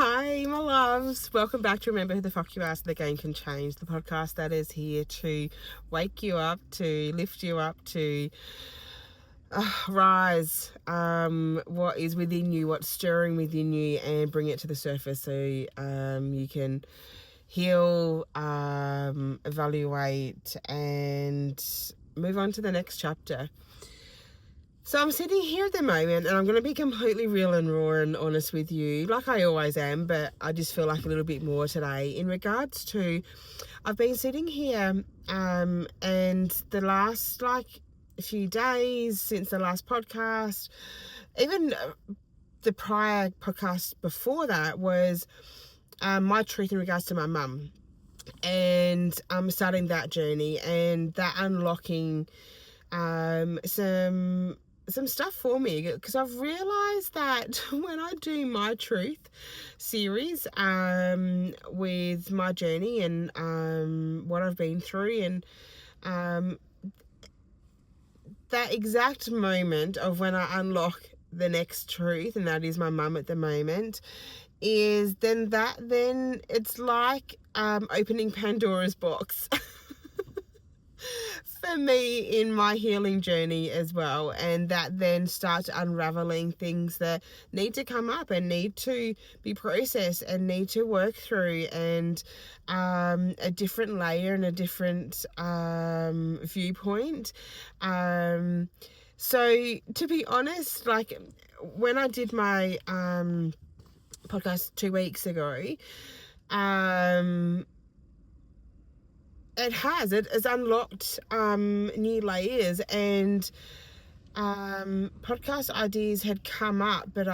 Hi, my loves. Welcome back to Remember Who the Fuck You Are So the Game Can Change, the podcast that is here to wake you up, to lift you up, to rise what is within you, what's stirring within you, and bring it to the surface so you can heal, evaluate, and move on to the next chapter. So I'm sitting here at the moment and I'm going to be completely real and raw and honest with you, like I always am, but I just feel like a little bit more today in regards to, I've been sitting here and the last few days since the last podcast, even the prior podcast before that was my truth in regards to my mum, and I'm starting that journey and that unlocking some stuff for me, because I've realized that when I do my truth series with my journey and what I've been through, and that exact moment of when I unlock the next truth, and that is my mum at the moment, is then it's like opening Pandora's box for me in my healing journey as well, and that then starts unraveling things that need to come up and need to be processed and need to work through, and a different layer and a different viewpoint. So to be honest, like when I did my podcast 2 weeks ago, it has unlocked new layers, and podcast ideas had come up, but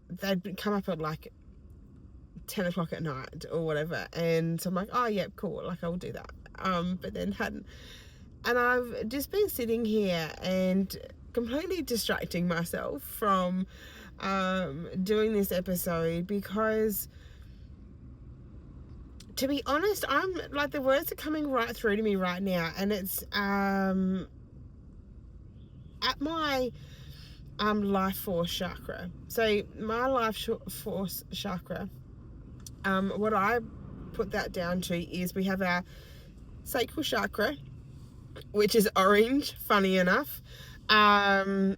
they'd come up at like 10 o'clock at night or whatever, and so I'm like, oh yeah, cool, like I'll do that, but then hadn't, and I've just been sitting here and completely distracting myself from doing this episode, because to be honest, I'm like, the words are coming right through to me right now, and it's at my life force chakra. So my life force chakra, what I put that down to is we have our sacral chakra, which is orange, funny enough, and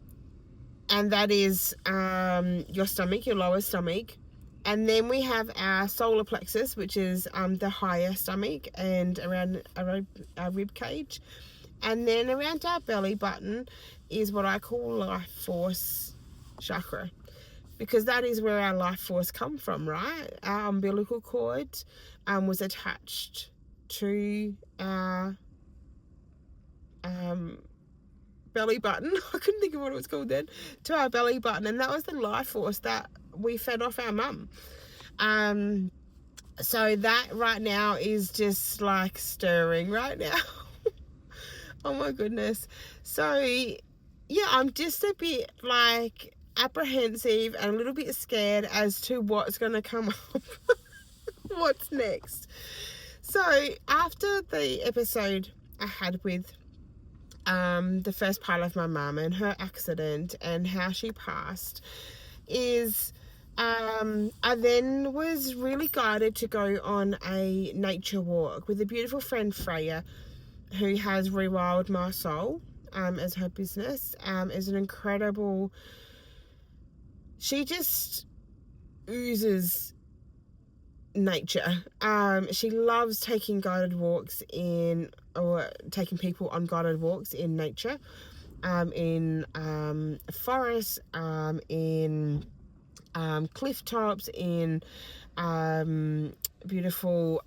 that is your stomach, your lower stomach. And then we have our solar plexus, which is the higher stomach and around our rib cage. And then around our belly button is what I call life force chakra, because that is where our life force come from, right? Our umbilical cord was attached to our belly button. I couldn't think of what it was called then. To our belly button, and that was the life force that we fed off our mum. So that right now is just like stirring right now. Oh my goodness. So yeah, I'm just a bit like apprehensive and a little bit scared as to what's going to come up. What's next? So after the episode I had with the first part of my mum and her accident and how she passed, is I then was really guided to go on a nature walk with a beautiful friend, Freya, who has Rewild My Soul as her business. Is an incredible, she just oozes nature. She loves taking guided walks or taking people on guided walks in nature, in forests, in cliff tops, in beautiful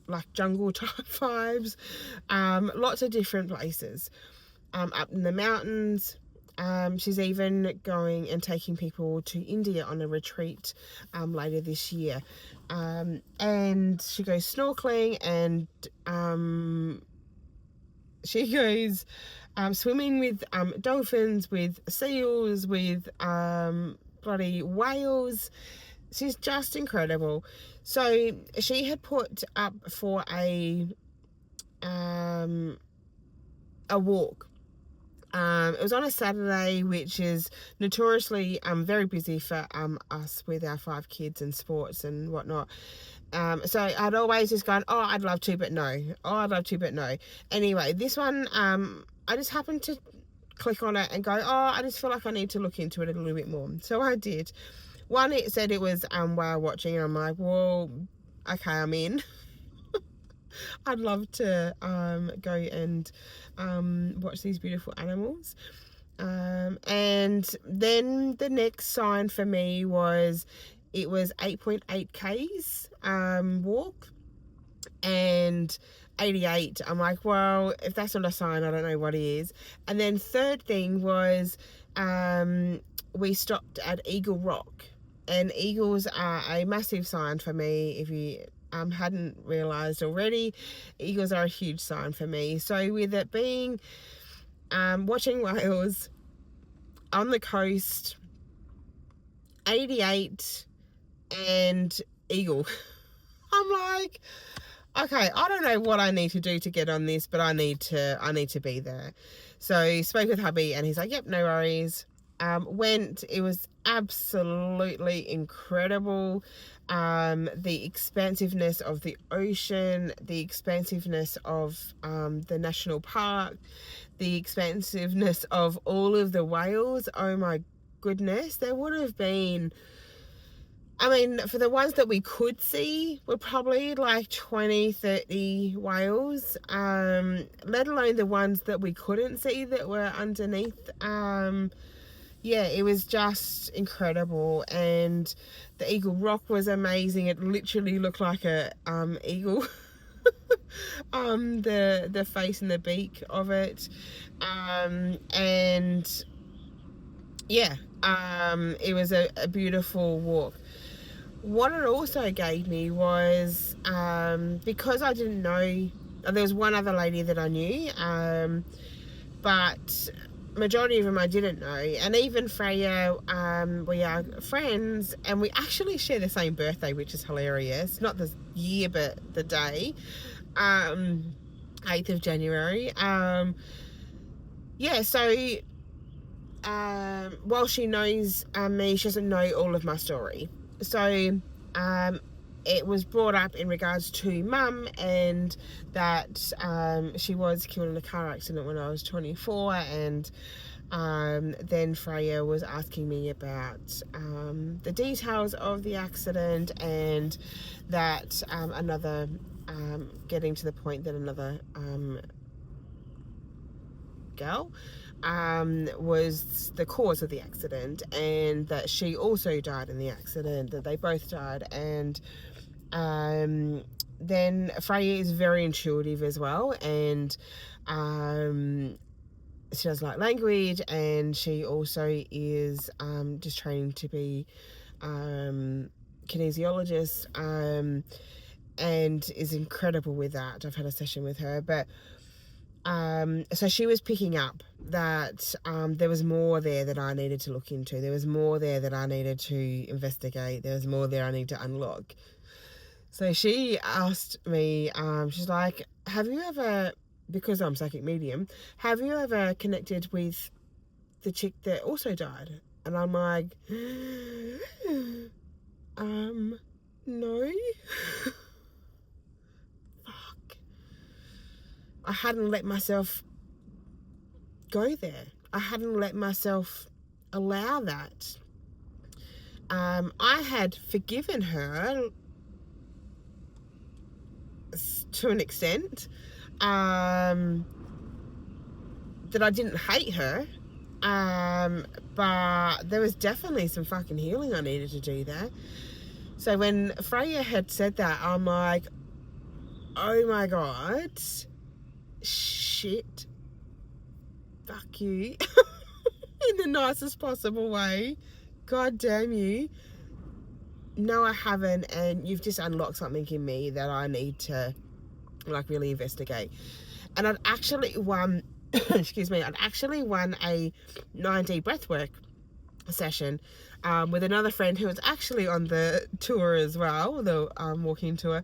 like jungle type vibes, lots of different places, up in the mountains. She's even going and taking people to India on a retreat later this year, and she goes snorkeling, and she goes swimming with dolphins, with seals, with bloody whales. She's just incredible. So she had put up for a walk It was on a Saturday, which is notoriously very busy for us with our 5 kids and sports and whatnot. So I'd always just gone, oh, I'd love to, but no. Oh, I'd love to, but no. Anyway, this one, I just happened to click on it and go, oh, I just feel like I need to look into it a little bit more. So I did. One, it said it was whale watching, and I'm like, well, okay, I'm in. I'd love to go and watch these beautiful animals. And then the next sign for me was, it was 8.8 Ks walk, and 88. I'm like, well, if that's not a sign, I don't know what is. And then third thing was we stopped at Eagle Rock, and eagles are a massive sign for me. If you hadn't realised already, eagles are a huge sign for me. So with it being watching whales on the coast, 88 and eagle, I'm like, okay, I don't know what I need to do to get on this, but I need to be there. So spoke with hubby, and he's like, yep, no worries. Went. It was absolutely incredible. The expansiveness of the ocean, the expansiveness of the national park, the expansiveness of all of the whales. Oh my goodness, there would have been, I mean, for the ones that we could see, were probably like 20, 30 whales, let alone the ones that we couldn't see that were underneath. Yeah, it was just incredible. And the Eagle Rock was amazing. It literally looked like a eagle. The face and the beak of it. And yeah, it was a beautiful walk. What it also gave me was, because I didn't know, there was one other lady that I knew, but majority of them I didn't know. And even Freya, we are friends, and we actually share the same birthday, which is hilarious. Not the year, but the day, 8th of January. Yeah, so while she knows me, she doesn't know all of my story. So it was brought up in regards to Mum, and that she was killed in a car accident when I was 24, and then Freya was asking me about the details of the accident, and that another getting to the point that another girl was the cause of the accident, and that she also died in the accident, that they both died. And then Freya is very intuitive as well, and she does like language, and she also is just training to be kinesiologist, and is incredible with that. I've had a session with her, but so she was picking up that there was more there that I needed to look into. There was more there that I needed to investigate. There was more there I need to unlock. So she asked me, she's like, have you ever, because I'm psychic medium, have you ever connected with the chick that also died? And I'm like, no. I hadn't let myself go there. I hadn't let myself allow that. I had forgiven her to an extent, that I didn't hate her, but there was definitely some fucking healing I needed to do there. So when Freya had said that, I'm like, oh my God, shit, fuck you, in the nicest possible way. God damn you. No, I haven't, and you've just unlocked something in me that I need to like really investigate. And I'd actually won excuse me, I'd actually won a 9D breathwork session with another friend who was actually on the tour as well, the walking tour.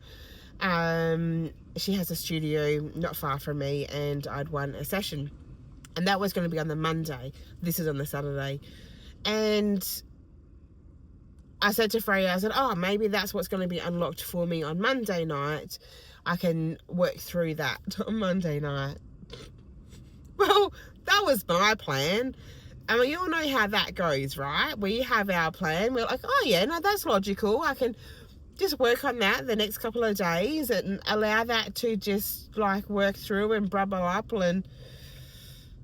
She has a studio not far from me, and I'd won a session. And that was going to be on the Monday. This is on the Saturday. And I said to Freya, I said, oh, maybe that's what's going to be unlocked for me on Monday night. I can work through that on Monday night. Well, that was my plan. I mean, you all know how that goes, right? We have our plan. We're like, oh, yeah, no, that's logical. I can just work on that the next couple of days and allow that to just, like, work through and bubble up and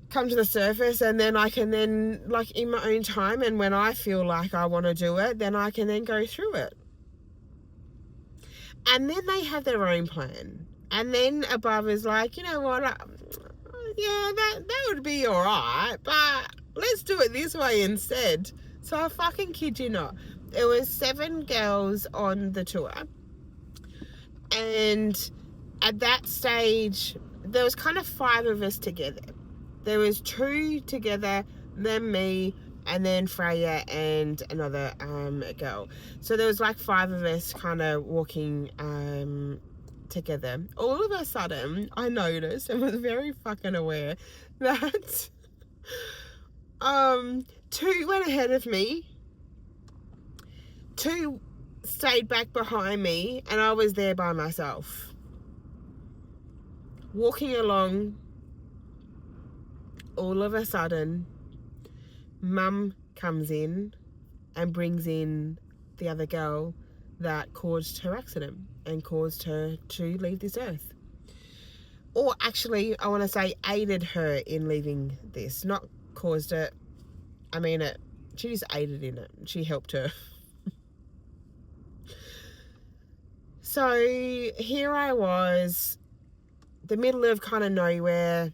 come to the surface. And then I can then, like, in my own time, and when I feel like I want to do it, then I can then go through it. And then they have their own plan. And then Above is like, you know what, yeah, that would be all right, but let's do it this way instead. So I fucking kid you not. There was 7 girls on the tour. And at that stage, there was kind of 5 of us together. There was 2 together, then me, and then Freya and another girl. So there was like 5 of us kind of walking together. All of a sudden, I noticed and was very fucking aware that 2 went ahead of me, 2 stayed back behind me, and I was there by myself. Walking along, all of a sudden, Mum comes in and brings in the other girl that caused her accident and caused her to leave this earth. Or actually, I want to say aided her in leaving this. Not caused it. I mean it. She just aided in it. She helped her. So here I was, the middle of kind of nowhere,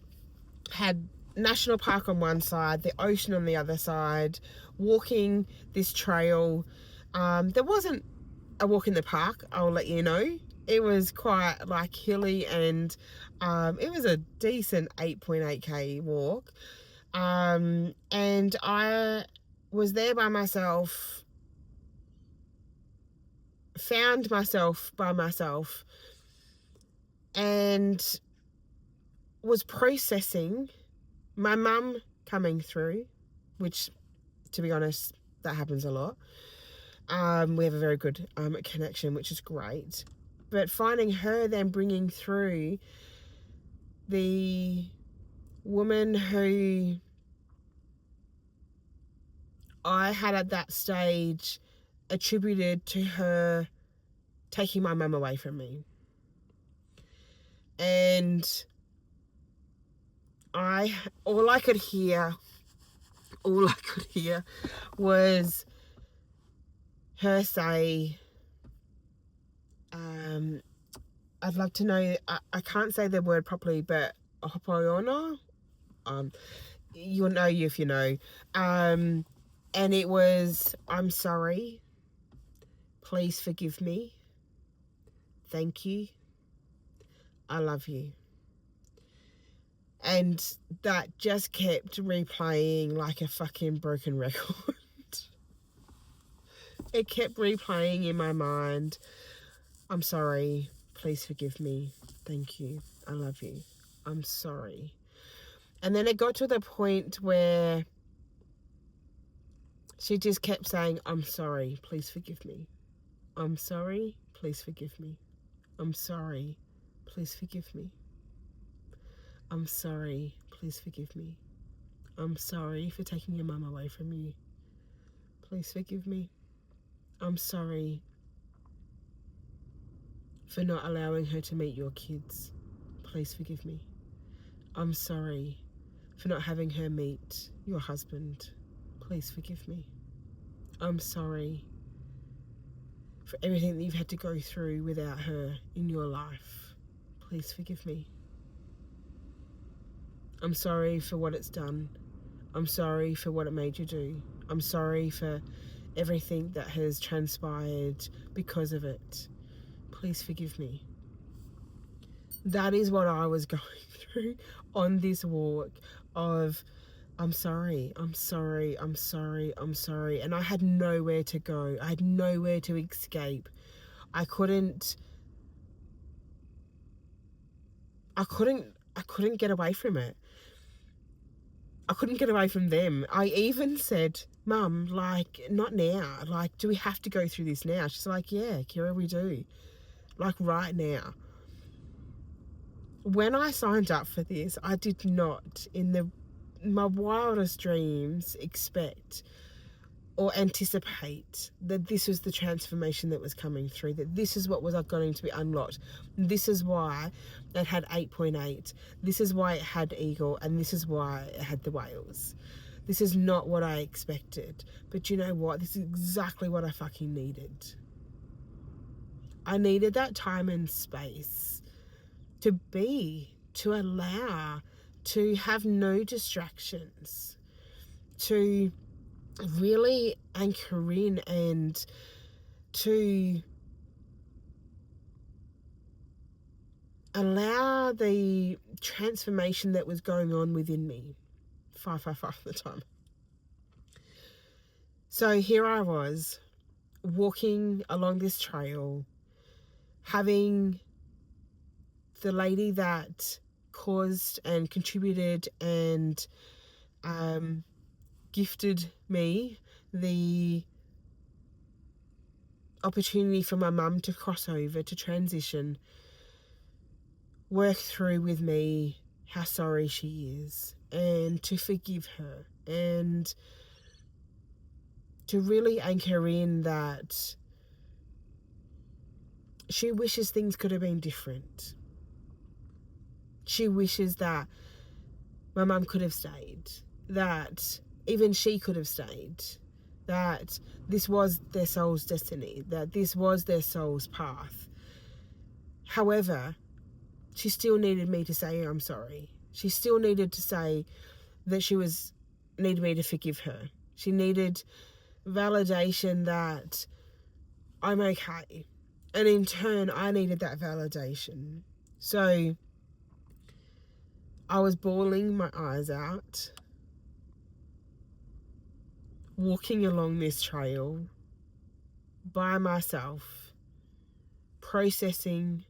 had National Park on one side, the ocean on the other side, walking this trail. There wasn't a walk in the park, I'll let you know. It was quite like hilly, and it was a decent 8.8k walk. And I was there by myself, found myself by myself, and was processing my mum coming through, which, to be honest, that happens a lot. We have a very good connection, which is great. But finding her then bringing through the woman who I had at that stage attributed to her taking my mum away from me. And all I could hear was her say, I'd love to know, I can't say the word properly, but Hopoiona, you'll know if you know. And it was, I'm sorry, please forgive me, thank you, I love you. And that just kept replaying like a fucking broken record. It kept replaying in my mind. I'm sorry. Please forgive me. Thank you. I love you. I'm sorry. And then it got to the point where she just kept saying, I'm sorry. Please forgive me. I'm sorry. Please forgive me. I'm sorry. Please forgive me. I'm sorry. Please forgive me. I'm sorry for taking your mum away from you. Please forgive me. I'm sorry for not allowing her to meet your kids. Please forgive me. I'm sorry for not having her meet your husband. Please forgive me. I'm sorry for everything that you've had to go through without her in your life. Please forgive me. I'm sorry for what it's done. I'm sorry for what it made you do. I'm sorry for everything that has transpired because of it. Please forgive me. That is what I was going through on this walk of, I'm sorry, I'm sorry, I'm sorry, I'm sorry. And I had nowhere to go. I had nowhere to escape. I couldn't get away from it. I couldn't get away from them. I even said, Mum, like, not now. Like, do we have to go through this now? She's like, yeah, Kira, we do. Like, right now. When I signed up for this, I did not, in my wildest dreams, expect or anticipate that this was the transformation that was coming through, that this is what was going to be unlocked. This is why it had 8.8. This is why it had eagle, and this is why it had the whales. This is not what I expected. But you know what? This is exactly what I fucking needed. I needed that time and space to be, to allow, to have no distractions, to really anchor in, and to allow the transformation that was going on within me. 555 at the time. So here I was, walking along this trail, having the lady that caused and contributed and gifted me the opportunity for my mum to cross over, to transition, work through with me how sorry she is, and to forgive her, and to really anchor in that she wishes things could have been different. She wishes that my mum could have stayed, that even she could have stayed, that this was their soul's destiny, that this was their soul's path. However, she still needed me to say I'm sorry. She still needed to say that needed me to forgive her. She needed validation that I'm okay. And in turn, I needed that validation. So I was bawling my eyes out, walking along this trail by myself, processing,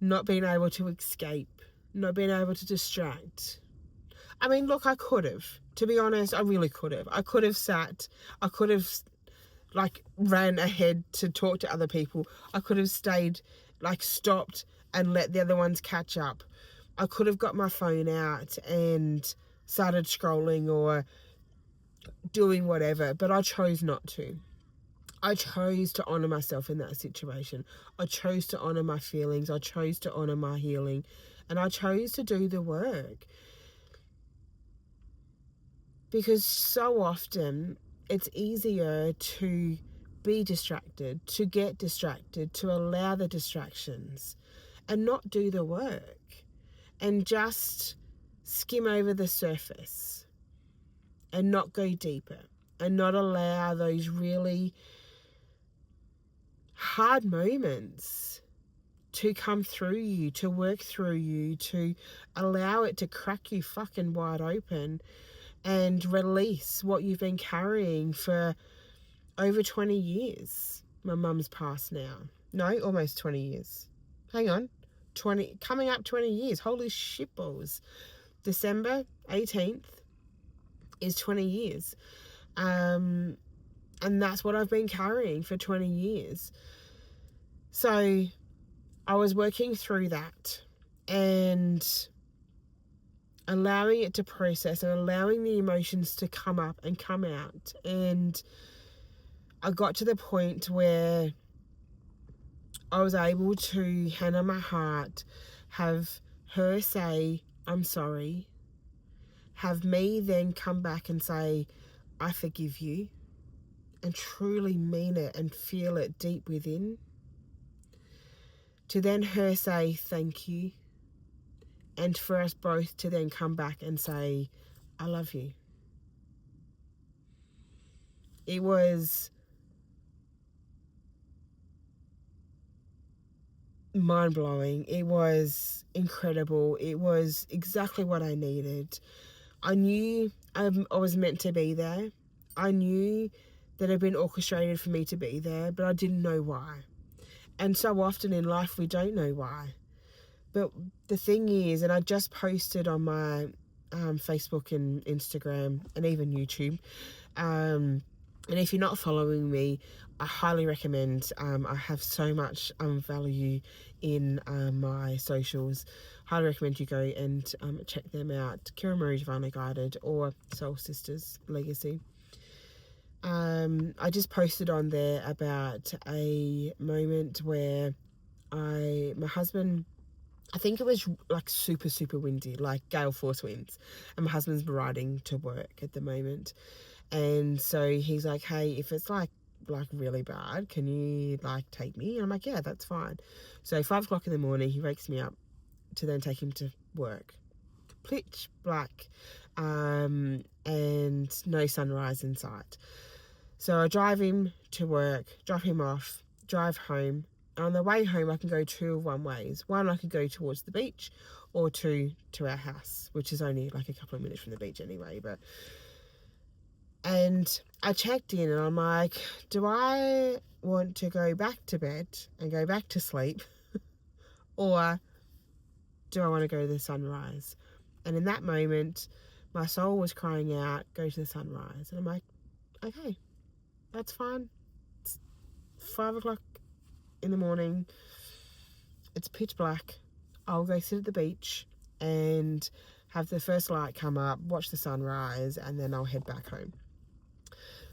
not being able to escape, not being able to distract. I mean, look, I could have. To be honest, I really could have. I could have sat. I could have, ran ahead to talk to other people. I could have stayed, stopped and let the other ones catch up. I could have got my phone out and started scrolling or doing whatever, but I chose not to. I chose to honour myself in that situation. I chose to honour my feelings. I chose to honour my healing. And I chose to do the work. Because so often it's easier to be distracted, to get distracted, to allow the distractions and not do the work and just skim over the surface and not go deeper and not allow those really hard moments to come through you, to work through you, to allow it to crack you fucking wide open and release what you've been carrying for over 20 years. My mum's passed now. No, almost 20 years. Hang on. Coming up 20 years. Holy shitballs. December 18th is 20 years. And that's what I've been carrying for 20 years. So I was working through that and allowing it to process and allowing the emotions to come up and come out. And I got to the point where I was able to hand on my heart, have her say, I'm sorry, have me then come back and say, I forgive you, and truly mean it and feel it deep within, to then her say thank you, and for us both to then come back and say, I love you. It was mind-blowing. It was incredible. It was exactly what I needed. I knew I was meant to be there. I knew that it had been orchestrated for me to be there, but I didn't know why. And so often in life we don't know why. But the thing is, and I just posted on my Facebook and Instagram and even YouTube. And if you're not following me, I highly recommend. I have so much value in my socials. Highly recommend you go and check them out. Kira Marie Divinely Guided or Soul Sisters Legacy. I just posted on there about a moment where my husband, I think it was like super, super windy, like gale force winds. And my husband's riding to work at the moment. And so he's like, hey, if it's like really bad, can you like take me? And I'm like, yeah, that's fine. So 5 o'clock in the morning, he wakes me up to then take him to work. Pitch black, and no sunrise in sight. So I drive him to work, drop him off, drive home. On the way home, I can go 2 of one ways. One, I could go towards the beach, or 2 to our house, which is only like a couple of minutes from the beach anyway. And I checked in and I'm like, do I want to go back to bed and go back to sleep? Or do I want to go to the sunrise? And in that moment, my soul was crying out, go to the sunrise. And I'm like, okay, that's fine. It's 5 o'clock in the morning. It's pitch black. I'll go sit at the beach and have the first light come up, watch the sunrise, and then I'll head back home.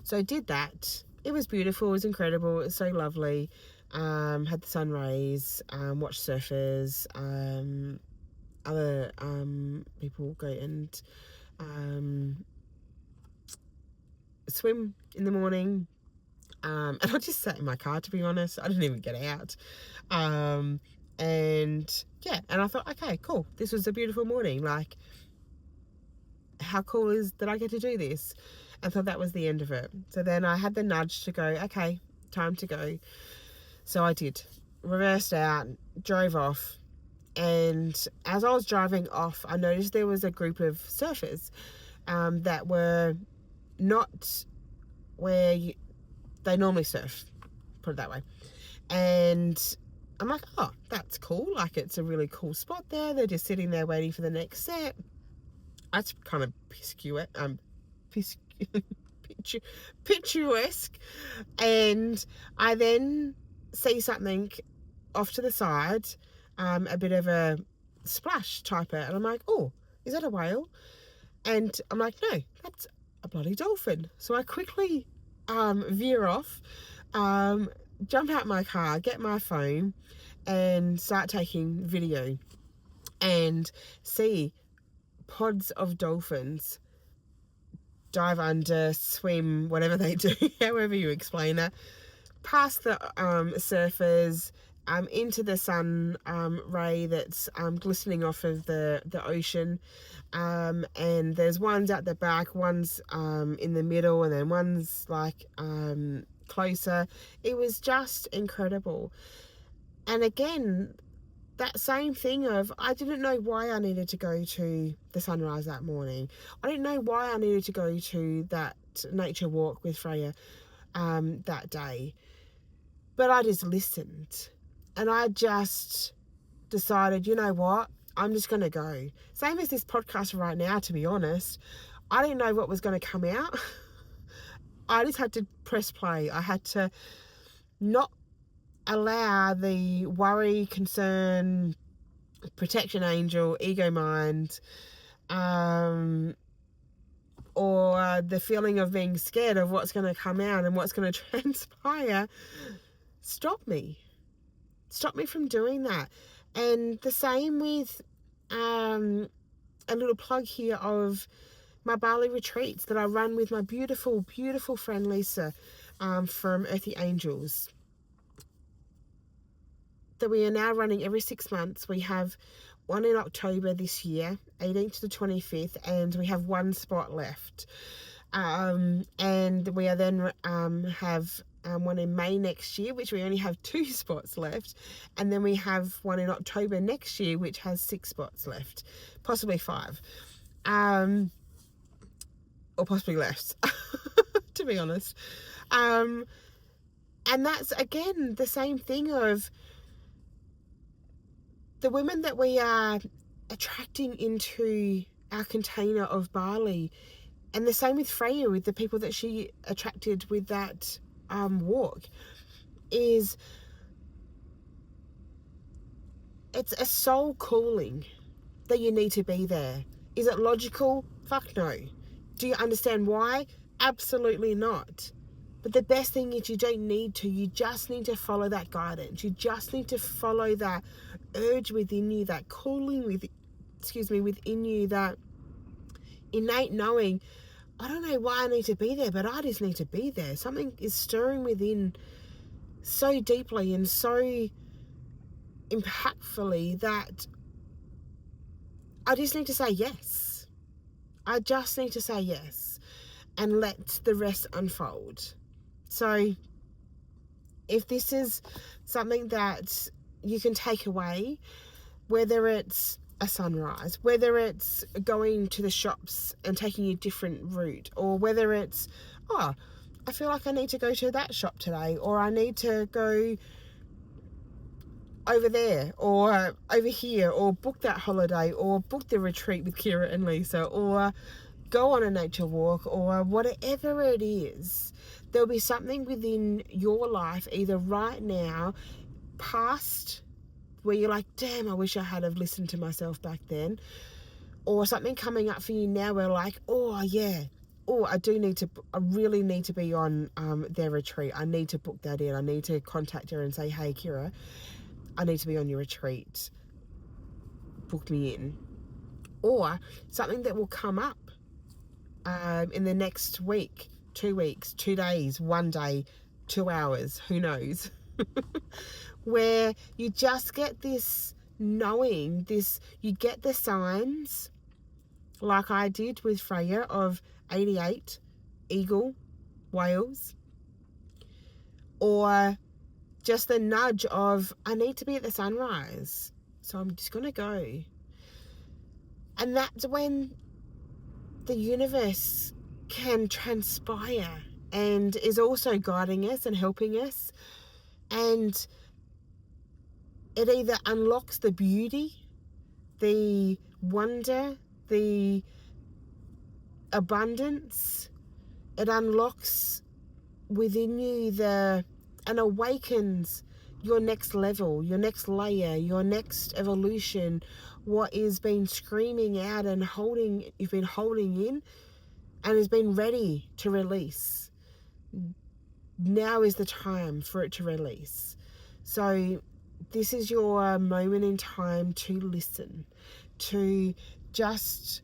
So I did that. It was beautiful. It was incredible. It was so lovely. Had the sun rays, watched surfers, other people go and swim in the morning. And I just sat in my car, to be honest. I didn't even get out. And yeah, and I thought, okay, cool. This was a beautiful morning. Like, how cool is that I get to do this? I thought that was the end of it. So then I had the nudge to go, okay, time to go. So I did. Reversed out, drove off. And as I was driving off, I noticed there was a group of surfers that were not where they normally surf, put it that way. And I'm like, oh, that's cool. Like, it's a really cool spot there. They're just sitting there waiting for the next set. That's kind of picturesque. And I then see something off to the side, a bit of a splash type it, and I'm like, oh, is that a whale? And I'm like, no, that's a bloody dolphin. So I quickly veer off, jump out my car, get my phone, and start taking video, and see pods of dolphins dive under, swim, whatever they do, however you explain that, past the surfers, into the sun ray that's glistening off of the ocean, and there's ones at the back, one's in the middle, and then one's like closer. It was just incredible. And again, that same thing of, I didn't know why I needed to go to the sunrise that morning. I didn't know why I needed to go to that nature walk with Freya that day. But I just listened. And I just decided, you know what? I'm just going to go. Same as this podcast right now, to be honest. I didn't know what was going to come out. I just had to press play. I had to not allow the worry, concern, protection angel, ego mind, or the feeling of being scared of what's going to come out and what's going to transpire stop me from doing that. And the same with a little plug here of my Bali retreats that I run with my beautiful, beautiful friend Lisa from Earthy Angels, that we are now running every 6 months. We have one in October this year, 18th to the 25th, and we have one spot left. And we are then have one in May next year, which we only have 2 spots left. And then we have one in October next year, which has 6 spots left, possibly 5. Or possibly less, to be honest. And that's, again, the same thing of the women that we are attracting into our container of barley. And the same with Freya, with the people that she attracted with that walk, is it's a soul calling that you need to be there. Is it logical? Fuck no. Do you understand why? Absolutely not. But the best thing is you don't need to. You just need to follow that guidance. You just need to follow that urge within you, that calling within you, that innate knowing. I don't know why I need to be there, but I just need to be there. Something is stirring within so deeply and so impactfully that I just need to say yes. I just need to say yes and let the rest unfold. So if this is something that you can take away, whether it's a sunrise, whether it's going to the shops and taking a different route, or whether it's, oh, I feel like I need to go to that shop today, or I need to go over there or over here, or book that holiday, or book the retreat with Kira and Lisa, or go on a nature walk, or whatever it is, there'll be something within your life, either right now, past, where you're like, damn, I wish I had have listened to myself back then, or something coming up for you now where like, oh yeah, oh, I really need to be on their retreat. I need to book that in. I need to contact her and say, hey Kira, I need to be on your retreat, book me in. Or something that will come up in the next week, 2 weeks, 2 days, 1 day, 2 hours, who knows, where you just get this knowing, you get the signs, like I did with Freya, of 88, eagle, whales, or just the nudge of, I need to be at the sunrise, so I'm just going to go. And that's when the universe can transpire and is also guiding us and helping us. And it either unlocks the beauty, the wonder, the abundance. It unlocks within you and awakens your next level, your next layer, your next evolution, what is been screaming out and you've been holding in and has been ready to release. Now is the time for it to release. So this is your moment in time to listen, to just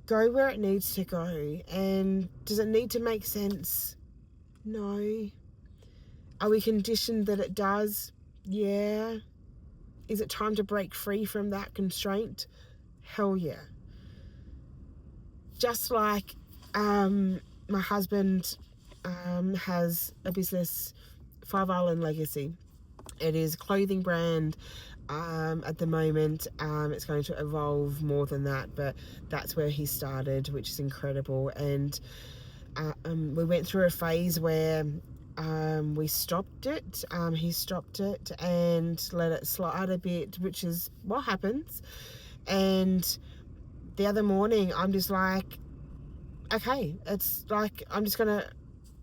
go where it needs to go. And does it need to make sense? No. Are we conditioned that it does? Yeah. Is it time to break free from that constraint? Hell yeah. Just like my husband has a business, Five Island Legacy. It is a clothing brand at the moment. It's going to evolve more than that, but that's where he started, which is incredible. And we went through a phase where we stopped it. He stopped it and let it slide a bit, which is what happens. And the other morning, I'm just like, okay, it's like,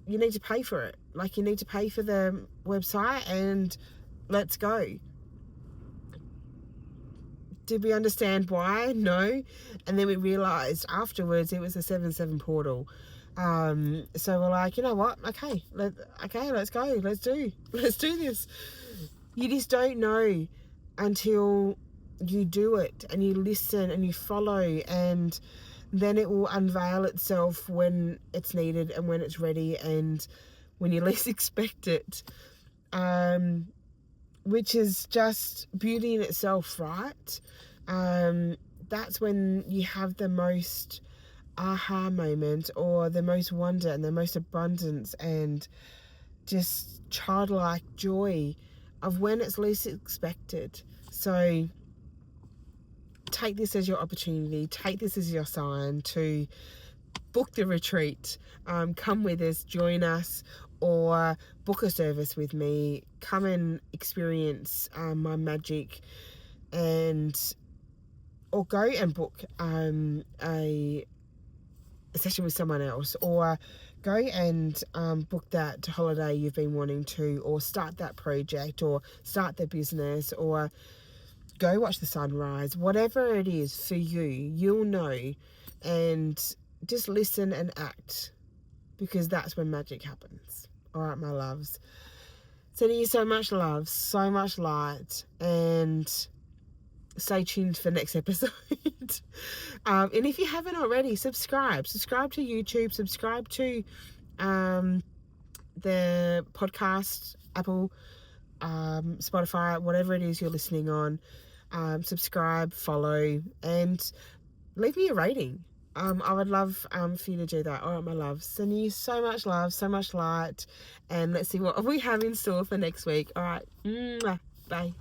you need to pay for it. Like, you need to pay for the website and let's go. Did we understand why? No. And then we realized afterwards it was a 7/7 portal. So we're like, you know what? Okay, let's go. Let's do this. You just don't know until you do it and you listen and you follow, and then it will unveil itself when it's needed and when it's ready and when you least expect it. Which is just beauty in itself, right? That's when you have the most aha moment, or the most wonder and the most abundance and just childlike joy of when it's least expected. So take this as your opportunity, take this as your sign to book the retreat, come with us, join us, or book a service with me, come and experience my magic and or go and book a session with someone else, or go and book that holiday you've been wanting to, or start that project, or start the business, or go watch the sunrise. Whatever it is for you, you'll know. And just listen and act, because that's when magic happens. All right, my loves. Sending you so much love, so much light, and stay tuned for next episode. And if you haven't already, subscribe to YouTube, subscribe to the podcast, Apple, Spotify, whatever it is you're listening on. Subscribe, follow, and leave me a rating. I would love for you to do that. All right, my love. Sending you so much love, so much light, and let's see what we have in store for next week. All right. Bye.